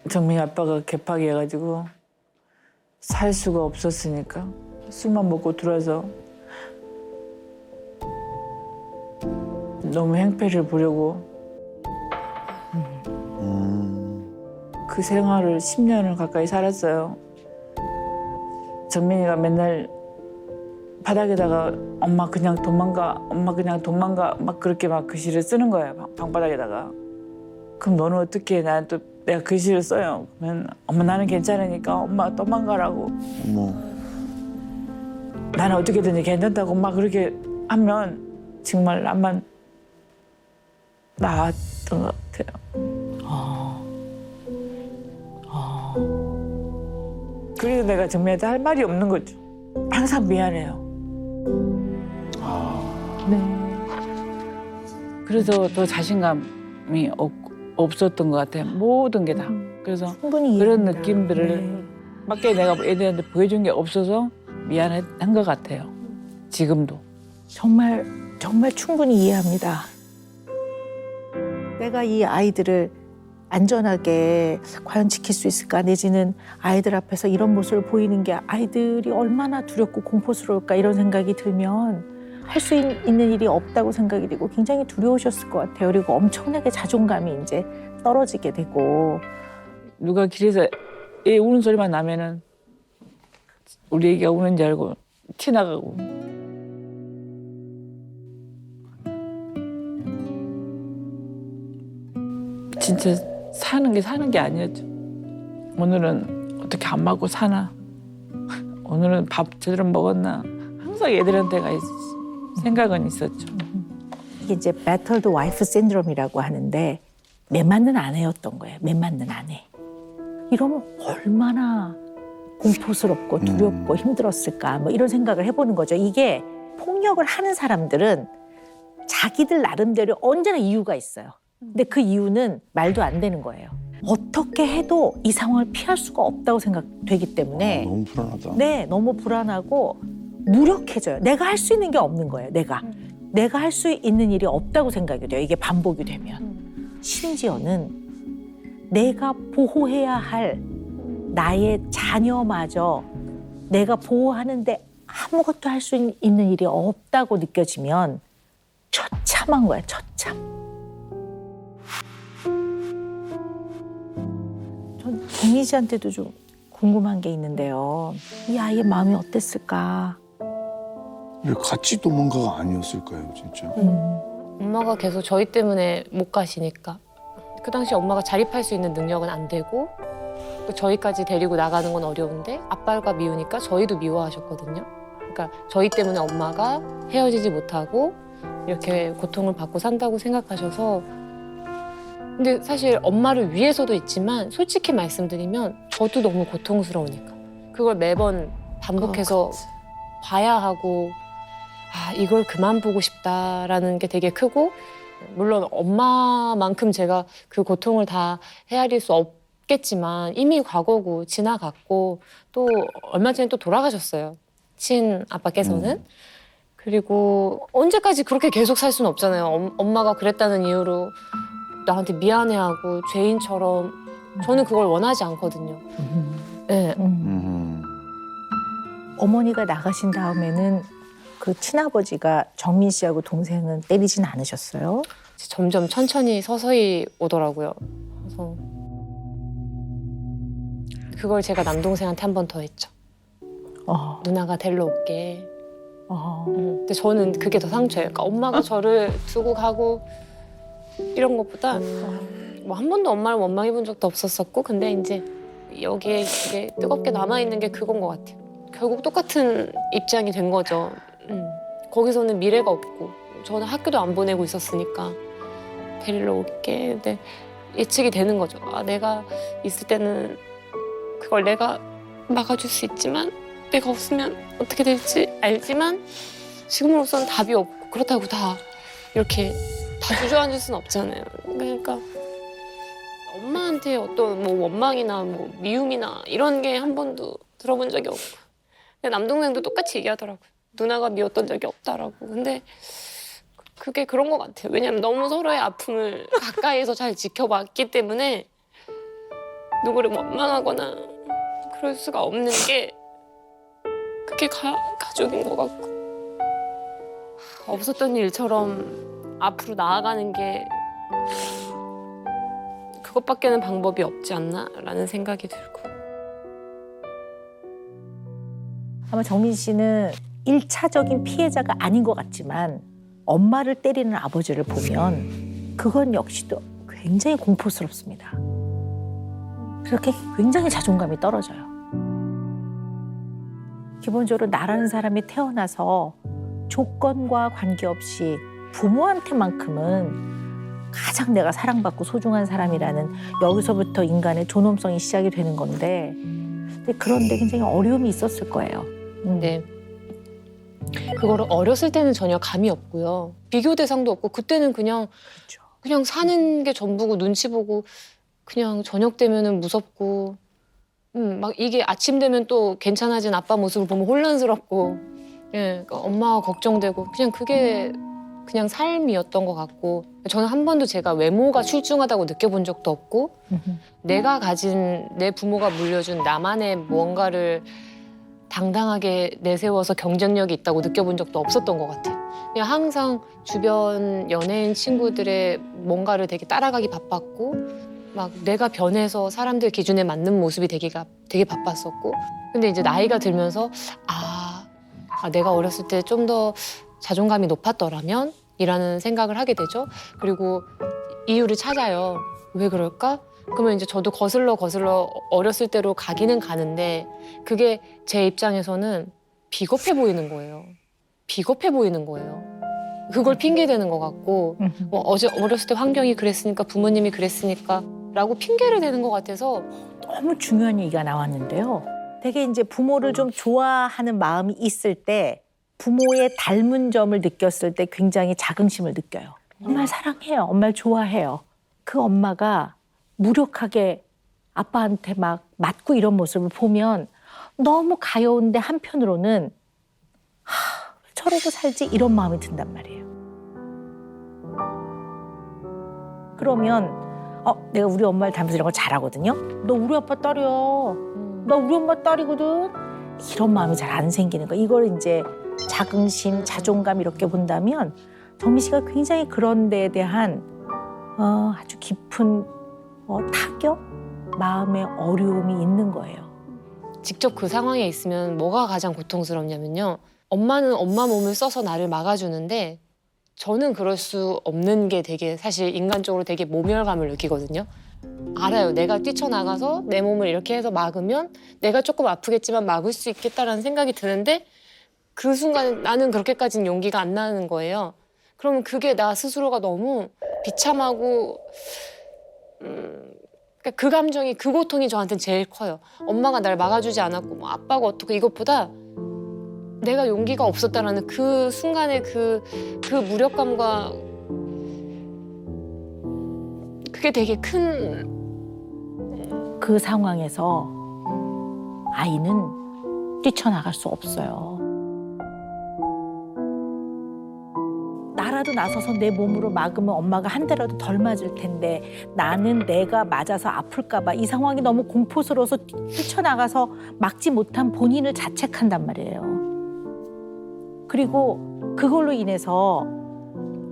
정민이 아빠가 개파기해가지고 살 수가 없었으니까 술만 먹고 들어와서 너무 행패를 부리고 그 생활을 10년을 가까이 살았어요. 정민이가 맨날 바닥에다가 엄마 그냥 도망가, 엄마 그냥 도망가 막 그렇게 막 글씨를 쓰는 거예요. 방바닥에다가. 그럼 너는 어떻게 해? 나는 또 내가 글씨를 써요. 그러면 엄마 나는 괜찮으니까 엄마 도망가라고. 어머. 나는 어떻게든지 괜찮다고 막 그렇게 하면 정말 나만 나았던 것 같아요. 그래서 내가 정민이한테 할 말이 없는 거죠. 항상 미안해요. 네. 그래서 더 자신감이 없었던 것 같아요. 모든 게 다. 그래서 충분히 그런 이해합니다. 느낌들을 네. 밖에 내가 애들한테 보여준 게 없어서 미안한 것 같아요. 지금도. 정말 충분히 이해합니다. 내가 이 아이들을 안전하게 과연 지킬 수 있을까 내지는 아이들 앞에서 이런 모습을 보이는 게 아이들이 얼마나 두렵고 공포스러울까 이런 생각이 들면 할 수 있는 일이 없다고 생각이 되고 굉장히 두려우셨을 것 같아요. 그리고 엄청나게 자존감이 이제 떨어지게 되고 누가 길에서 애 우는 소리만 나면은 우리 애기가 우는 줄 알고 티나가고. 진짜 사는 게 아니었죠. 오늘은 어떻게 안 맞고 사나? 오늘은 밥 제대로 먹었나? 항상 애들한테가 생각은 있었죠. 이게 이제 battered wife syndrome이라고 하는데 매 맞는 아내였던 거예요. 매 맞는 아내. 이러면 얼마나 공포스럽고 두렵고 힘들었을까 뭐 이런 생각을 해보는 거죠. 이게 폭력을 하는 사람들은 자기들 나름대로 언제나 이유가 있어요. 근데 그 이유는 말도 안 되는 거예요. 어떻게 해도 이 상황을 피할 수가 없다고 생각되기 때문에 너무 불안하다. 네, 너무 불안하고 무력해져요. 내가 할 수 있는 게 없는 거예요. 내가 할 수 있는 일이 없다고 생각이 돼요. 이게 반복이 되면. 심지어는 내가 보호해야 할 나의 자녀마저 내가 보호하는데 아무것도 할 수 있는 일이 없다고 느껴지면 처참한 거야, 처참. 전 정민 씨한테도 좀 궁금한 게 있는데요. 이 아이의 마음이 어땠을까? 왜 같이 도망가가 아니었을까요, 진짜? 엄마가 계속 저희 때문에 못 가시니까 그 당시 엄마가 자립할 수 있는 능력은 안 되고 또 저희까지 데리고 나가는 건 어려운데 아빠가 미우니까 저희도 미워하셨거든요. 그러니까 저희 때문에 엄마가 헤어지지 못하고 이렇게 고통을 받고 산다고 생각하셔서 근데 사실 엄마를 위해서도 있지만 솔직히 말씀드리면 저도 너무 고통스러우니까 그걸 매번 반복해서 봐야 하고 아 이걸 그만 보고 싶다라는 게 되게 크고 물론 엄마만큼 제가 그 고통을 다 헤아릴 수 없겠지만 이미 과거고 지나갔고 또 얼마 전에 또 돌아가셨어요. 친아빠께서는. 그리고 언제까지 그렇게 계속 살 수는 없잖아요. 엄마가 그랬다는 이유로 나한테 미안해하고 죄인처럼 저는 그걸 원하지 않거든요. 네. 어머니가 나가신 다음에는 그 친아버지가 정민 씨하고 동생은 때리진 않으셨어요? 점점 천천히 서서히 오더라고요. 그래서 그걸 제가 남동생한테 한 번 더 했죠. 누나가 데리러 올게. 근데 저는 그게 더 상처예요. 그러니까 엄마가 저를 두고 가고 이런 것보다 뭐 한 번도 엄마를 원망해 본 적도 없었었고 근데 이제 여기에 이게 뜨겁게 남아있는 게 그건 것 같아요. 결국 똑같은 입장이 된 거죠. 거기서는 미래가 없고 저는 학교도 안 보내고 있었으니까 데리러 올게. 근데 예측이 되는 거죠. 아 내가 있을 때는 그걸 내가 막아줄 수 있지만 내가 없으면 어떻게 될지 알지만 지금으로서는 답이 없고 그렇다고 다 이렇게 다 주저앉을 수는 없잖아요. 그러니까 엄마한테 어떤 뭐 원망이나 뭐 미움이나 이런 게 한 번도 들어본 적이 없고 근데 남동생도 똑같이 얘기하더라고요. 누나가 미웠던 적이 없다라고. 근데 그게 그런 것 같아요. 왜냐면 너무 서로의 아픔을 가까이에서 잘 지켜봤기 때문에 누구를 원망하거나 그럴 수가 없는 게 그게 가족인 것 같고 없었던 일처럼 앞으로 나아가는 게 그것밖에는 방법이 없지 않나라는 생각이 들고. 아마 정민 씨는 1차적인 피해자가 아닌 것 같지만 엄마를 때리는 아버지를 보면 그건 역시도 굉장히 공포스럽습니다. 그렇게 굉장히 자존감이 떨어져요. 기본적으로 나라는 사람이 태어나서 조건과 관계없이 부모한테만큼은 가장 내가 사랑받고 소중한 사람이라는 여기서부터 인간의 존엄성이 시작이 되는 건데 그런데 굉장히 어려움이 있었을 거예요. 네. 그거를 어렸을 때는 전혀 감이 없고요. 비교 대상도 없고 그때는 그냥 사는 게 전부고 눈치 보고 그냥 저녁 되면은 무섭고 막 이게 아침 되면 또 괜찮아진 아빠 모습을 보면 혼란스럽고 예, 그러니까 엄마가 걱정되고 그냥 그게 그냥 삶이었던 것 같고 저는 한 번도 제가 외모가 출중하다고 느껴본 적도 없고 내가 가진 내 부모가 물려준 나만의 무언가를 당당하게 내세워서 경쟁력이 있다고 느껴본 적도 없었던 것 같아요. 그냥 항상 주변 연예인 친구들의 뭔가를 되게 따라가기 바빴고 막 내가 변해서 사람들 기준에 맞는 모습이 되게 바빴었고 근데 이제 나이가 들면서 내가 어렸을 때 좀 더 자존감이 높았더라면 이라는 생각을 하게 되죠. 그리고 이유를 찾아요. 왜 그럴까? 그러면 이제 저도 거슬러 어렸을 때로 가기는 가는데 그게 제 입장에서는 비겁해 보이는 거예요. 비겁해 보이는 거예요. 그걸 핑계대는 것 같고 뭐 어렸을 때 환경이 그랬으니까 부모님이 그랬으니까 라고 핑계를 대는 것 같아서 너무 중요한 얘기가 나왔는데요. 되게 이제 부모를 좀 좋아하는 마음이 있을 때 부모의 닮은 점을 느꼈을 때 굉장히 자긍심을 느껴요. 엄마를 사랑해요. 엄마를 좋아해요. 그 엄마가 무력하게 아빠한테 막 맞고 이런 모습을 보면 너무 가여운데 한편으로는 저러고 살지 이런 마음이 든단 말이에요. 그러면 내가 우리 엄마를 닮아서 이런 거 잘하거든요. 너 우리 아빠 딸이야. 나 우리 엄마 딸이거든. 이런 마음이 잘 안 생기는 거야. 이걸 이제 자긍심, 자존감 이렇게 본다면 정민 씨가 굉장히 그런 데에 대한 아주 깊은 타격, 마음의 어려움이 있는 거예요. 직접 그 상황에 있으면 뭐가 가장 고통스럽냐면요. 엄마는 엄마 몸을 써서 나를 막아주는데 저는 그럴 수 없는 게 되게 사실 인간적으로 되게 모멸감을 느끼거든요. 알아요. 내가 뛰쳐나가서 내 몸을 이렇게 해서 막으면 내가 조금 아프겠지만 막을 수 있겠다라는 생각이 드는데 그 순간 나는 그렇게까지는 용기가 안 나는 거예요. 그러면 그게 나 스스로가 너무 비참하고 그러니까 그 감정이 그 고통이 저한테는 제일 커요. 엄마가 날 막아주지 않았고 뭐 아빠가 어떻고 이것보다 내가 용기가 없었다라는 그 순간의 그 무력감과 그게 되게 큰 그 상황에서 아이는 뛰쳐나갈 수 없어요. 나라도 나서서 내 몸으로 막으면 엄마가 한 대라도 덜 맞을 텐데 나는 내가 맞아서 아플까 봐 이 상황이 너무 공포스러워서 뛰쳐나가서 막지 못한 본인을 자책한단 말이에요. 그리고 그걸로 인해서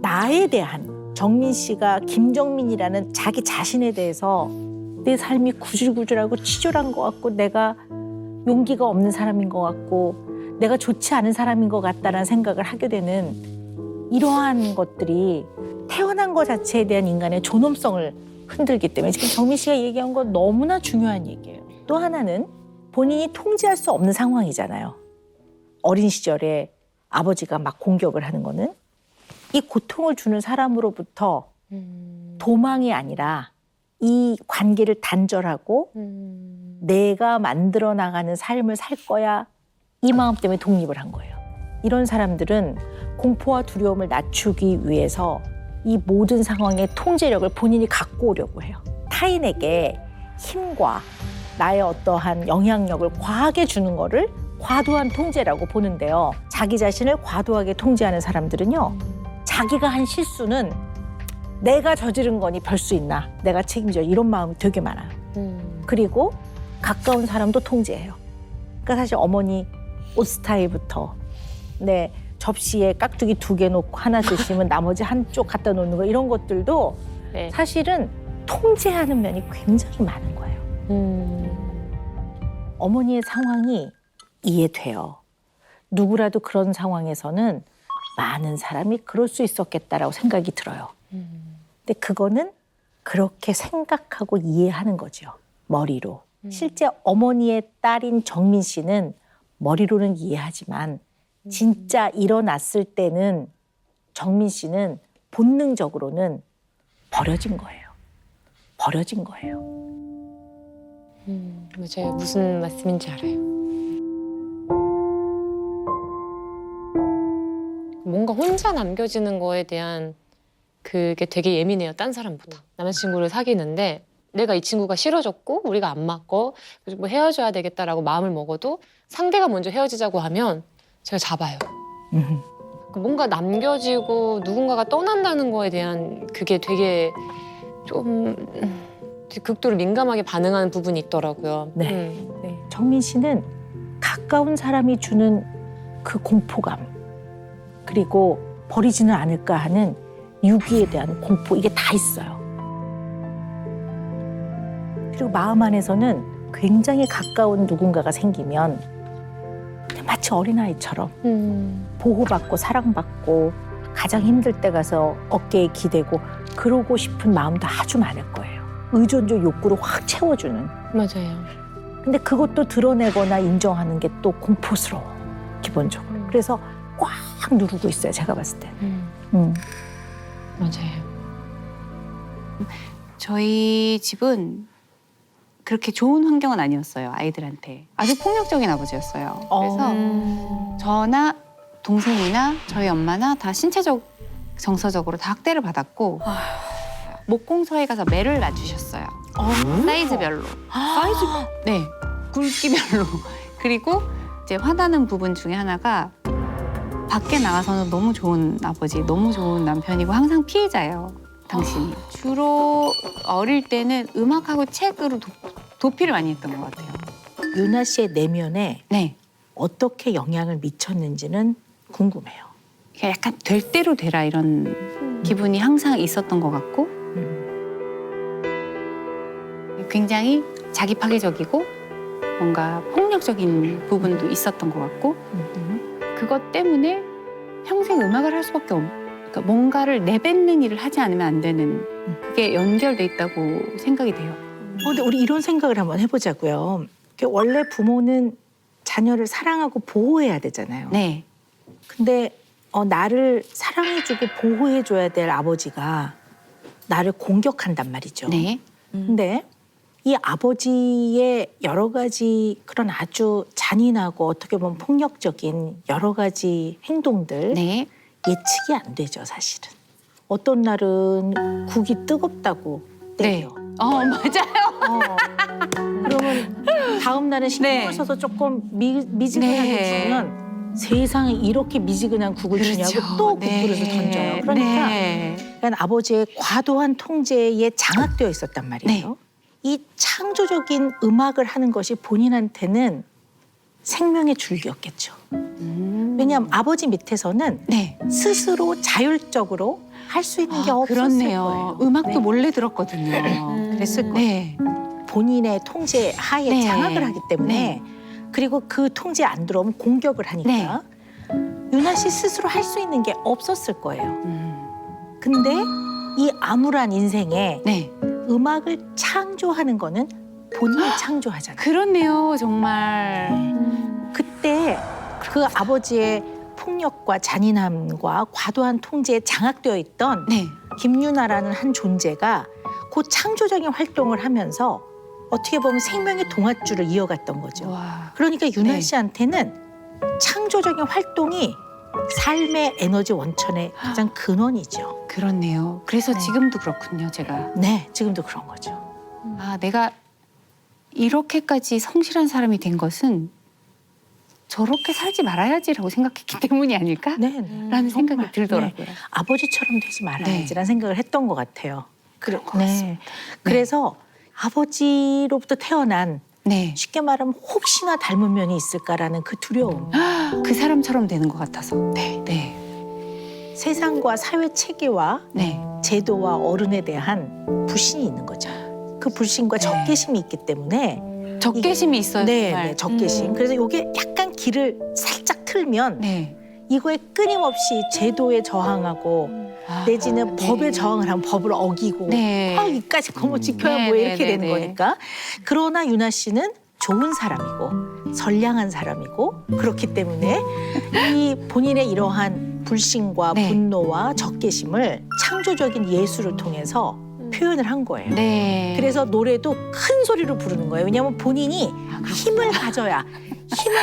나에 대한 정민 씨가 김정민이라는 자기 자신에 대해서 내 삶이 구질구질하고 치졸한 것 같고 내가 용기가 없는 사람인 것 같고 내가 좋지 않은 사람인 것 같다는 생각을 하게 되는 이러한 것들이 태어난 것 자체에 대한 인간의 존엄성을 흔들기 때문에 지금 정민 씨가 얘기한 건 너무나 중요한 얘기예요. 또 하나는 본인이 통제할 수 없는 상황이잖아요. 어린 시절에 아버지가 막 공격을 하는 거는 이 고통을 주는 사람으로부터 도망이 아니라 이 관계를 단절하고 내가 만들어 나가는 삶을 살 거야 이 마음 때문에 독립을 한 거예요. 이런 사람들은 공포와 두려움을 낮추기 위해서 이 모든 상황의 통제력을 본인이 갖고 오려고 해요. 타인에게 힘과 나의 어떠한 영향력을 과하게 주는 거를 과도한 통제라고 보는데요. 자기 자신을 과도하게 통제하는 사람들은요. 자기가 한 실수는 내가 저지른 거니 별 수 있나? 내가 책임져. 이런 마음이 되게 많아요. 그리고 가까운 사람도 통제해요. 그러니까 사실 어머니 옷 스타일부터 네 접시에 깍두기 2개 놓고 하나 드시면 나머지 한쪽 갖다 놓는 거 이런 것들도 네. 사실은 통제하는 면이 굉장히 많은 거예요. 어머니의 상황이 이해돼요. 누구라도 그런 상황에서는 많은 사람이 그럴 수 있었겠다라고 생각이 들어요. 근데 그거는 그렇게 생각하고 이해하는 거죠. 머리로. 실제 어머니의 딸인 정민 씨는 머리로는 이해하지만 진짜 일어났을 때는 정민 씨는 본능적으로는 버려진 거예요. 버려진 거예요. 맞아요. 무슨 말씀인지 알아요. 뭔가 혼자 남겨지는 거에 대한 그게 되게 예민해요. 딴 사람보다. 남자친구를 사귀는데 내가 이 친구가 싫어졌고 우리가 안 맞고 뭐 헤어져야 되겠다라고 마음을 먹어도 상대가 먼저 헤어지자고 하면 제가 잡아요. 뭔가 남겨지고 누군가가 떠난다는 거에 대한 그게 되게 좀 극도로 민감하게 반응하는 부분이 있더라고요. 네. 네. 정민 씨는 가까운 사람이 주는 그 공포감 그리고 버리지는 않을까 하는 유기에 대한 공포 이게 다 있어요. 그리고 마음 안에서는 굉장히 가까운 누군가가 생기면 마치 어린아이처럼 보호받고 사랑받고 가장 힘들 때 가서 어깨에 기대고 그러고 싶은 마음도 아주 많을 거예요. 의존적 욕구를 확 채워주는. 맞아요. 근데 그것도 드러내거나 인정하는 게 또 공포스러워, 기본적으로. 그래서 꽉 누르고 있어요, 제가 봤을 때. 맞아요. 저희 집은 그렇게 좋은 환경은 아니었어요, 아이들한테. 아주 폭력적인 아버지였어요. 그래서 저나 동생이나 저희 엄마나 다 신체적, 정서적으로 다 학대를 받았고 목공소에 가서 매를 놔주셨어요. 사이즈별로. 사이즈? 네, 굵기별로. 그리고 이제 화나는 부분 중에 하나가 밖에 나가서는 너무 좋은 아버지, 너무 좋은 남편이고 항상 피해자예요, 당신이. 주로 어릴 때는 음악하고 책으로 도피를 많이 했던 것 같아요. 유나 씨의 내면에 네. 어떻게 영향을 미쳤는지는 궁금해요. 약간 될 대로 되라 이런 기분이 항상 있었던 것 같고 굉장히 자기 파괴적이고 뭔가 폭력적인 부분도 있었던 것 같고 그것 때문에 평생 음악을 할 수밖에 그러니까 뭔가를 내뱉는 일을 하지 않으면 안 되는 그게 연결돼 있다고 생각이 돼요. 근데 우리 이런 생각을 한번 해보자고요. 원래 부모는 자녀를 사랑하고 보호해야 되잖아요. 네. 근데 나를 사랑해주고 보호해줘야 될 아버지가 나를 공격한단 말이죠. 네. 근데 이 아버지의 여러 가지 그런 아주 잔인하고 어떻게 보면 폭력적인 여러 가지 행동들 네. 예측이 안 되죠, 사실은. 어떤 날은 국이 뜨겁다고 때려. 네. 맞아요. 그러면 다음 날은 신경을 네. 써서 조금 미지근하게 네. 주면 세상에 이렇게 미지근한 국을 주냐고 또 국그릇을 던져요. 그러니까 네. 그러니까 아버지의 과도한 통제에 장악되어 있었단 말이에요. 이 창조적인 음악을 하는 것이 본인한테는 생명의 줄기였겠죠. 왜냐하면 아버지 밑에서는 네. 스스로 자율적으로 할 수 있는 게 없었을 그렇네요. 거예요. 음악도 네. 몰래 들었거든요. 그랬을 거예요. 네. 본인의 통제 하에 네. 장악을 하기 때문에 그리고 그 통제 안 들어오면 공격을 하니까 유나 씨 스스로 할 수 있는 게 없었을 거예요. 근데 이 암울한 인생에 네. 음악을 창조하는 거는 본인이 창조하잖아요. 그렇네요, 정말. 그때 그 아버지의 폭력과 잔인함과 과도한 통제에 장악되어 있던 네. 김유나라는 한 존재가 그 창조적인 활동을 하면서 어떻게 보면 생명의 동아줄을 이어갔던 거죠. 와. 그러니까 유나 네. 씨한테는 창조적인 활동이 삶의 에너지 원천의 가장 근원이죠. 그렇네요. 그래서 네. 지금도 그렇군요, 제가. 네, 지금도 그런 거죠. 아, 내가 이렇게까지 성실한 사람이 된 것은 저렇게 살지 말아야지라고 생각했기 때문이 아닐까? 네, 네. 라는 생각이 정말, 들더라고요. 네. 아버지처럼 되지 말아야지라는 생각을 했던 것 같아요. 그런 것 같습니다. 그래서 아버지로부터 태어난 네. 쉽게 말하면 혹시나 닮은 면이 있을까라는 그 두려움. 그 사람처럼 되는 것 같아서. 네. 네. 세상과 사회 체계와 네. 제도와 어른에 대한 불신이 있는 거죠. 그 불신과 네. 적개심이 있기 때문에 적개심이 있어요. 네, 정말. 네, 적개심. 그래서 이게 약간 길을 살짝 틀면 네. 이거에 끊임없이 제도에 저항하고 아, 내지는 네. 법에 저항을 하면 법을 어기고 네. 이까지 거머 지켜야 네, 뭐 네, 이렇게 네, 되는 네. 거니까. 그러나 유나 씨는 좋은 사람이고 선량한 사람이고 그렇기 때문에 이 본인의 이러한 불신과 네. 분노와 적개심을 창조적인 예술을 통해서 표현을 한 거예요. 네. 그래서 노래도 큰 소리로 부르는 거예요. 왜냐하면 본인이 아, 그렇구나. 힘을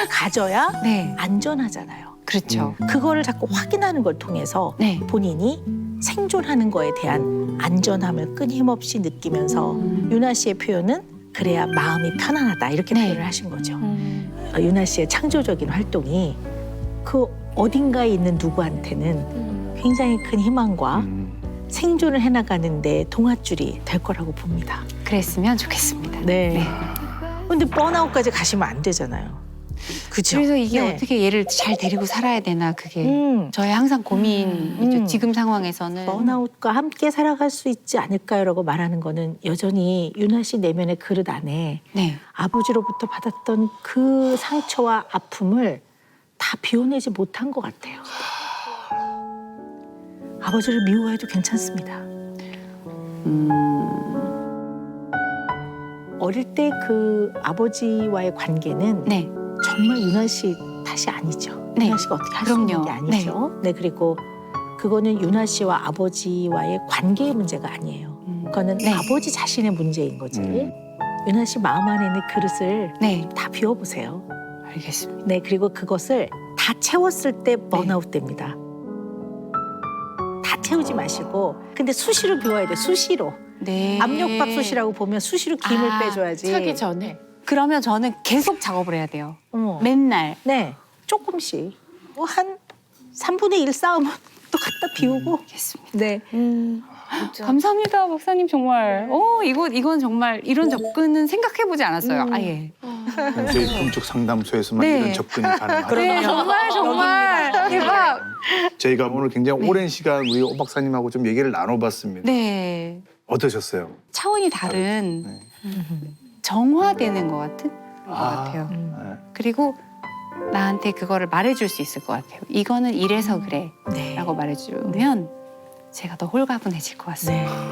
가져야 네. 안전하잖아요. 그렇죠. 그거를 자꾸 확인하는 걸 통해서 네. 본인이 생존하는 거에 대한 안전함을 끊임없이 느끼면서 유나 씨의 표현은 그래야 마음이 편안하다 이렇게 네. 표현을 하신 거죠. 유나 씨의 창조적인 활동이 그 어딘가에 있는 누구한테는 굉장히 큰 희망과 생존을 해나가는데 동아줄이 될 거라고 봅니다. 그랬으면 좋겠습니다. 네. 근데 번아웃까지 가시면 안 되잖아요. 그죠? 그래서 이게 네. 어떻게 얘를 잘 데리고 살아야 되나 그게 저의 항상 고민이죠. 음. 지금 상황에서는. 번아웃과 함께 살아갈 수 있지 않을까요라고 말하는 거는 여전히 유나 씨 내면의 그릇 안에 네. 아버지로부터 받았던 그 상처와 아픔을 다 비워내지 못한 것 같아요. 아버지를 미워해도 괜찮습니다. 어릴 때 그 아버지와의 관계는 네. 정말 유나 씨 탓이 아니죠. 네. 유나 씨가 어떻게 할 수 있는 그럼요. 게 아니죠. 네. 그리고 그거는 유나 씨와 아버지와의 관계의 문제가 아니에요. 그거는 네. 아버지 자신의 문제인 거지. 유나 씨 마음 안에 있는 그릇을 네. 다 비워보세요. 알겠습니다. 네, 그리고 그것을 다 채웠을 때 번아웃 됩니다. 다 채우지 마시고, 근데 수시로 비워야 돼. 수시로. 네. 압력밥솥이라고 보면 수시로 김을 아, 빼줘야지. 차기 전에. 그러면 저는 계속 작업을 해야 돼요. 맨날. 맨날. 네, 조금씩. 뭐 한 3분의 1 쌓으면 또 갖다 비우고. 알겠습니다. 네. 감사합니다, 박사님 정말. 이건 정말 이런 접근은 생각해보지 않았어요. 아예. 저희 성적 상담소에서만 네. 이런 접근이 가능하다. 네, 정말 대박. 저희가 오늘 굉장히 오랜 시간 우리 오 박사님하고 좀 얘기를 나눠봤습니다. 네. 어떠셨어요? 차원이 다른 네. 정화되는 것 같은 것 같아요. 네. 그리고 나한테 그거를 말해줄 수 있을 것 같아요. 이거는 이래서 그래 네. 라고 말해주면 제가 더 홀가분해질 것 같습니다. 네.